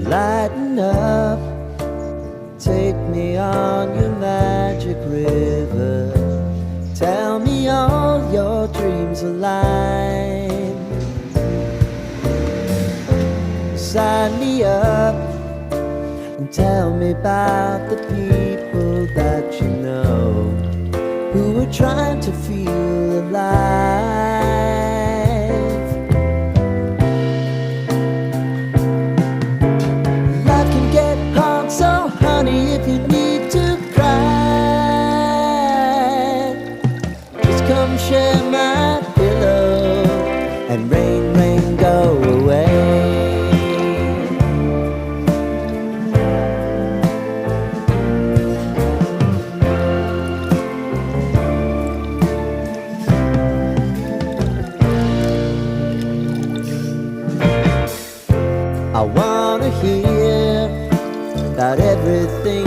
Lighten up, take me on your magic river. Tell me all your dreams align. Sign me up and tell me about the people that you know who are trying to feel alive. Life can get hard, so honey, if you need to cry, just come share my pillow and rain, rain, go away. I wanna hear about everything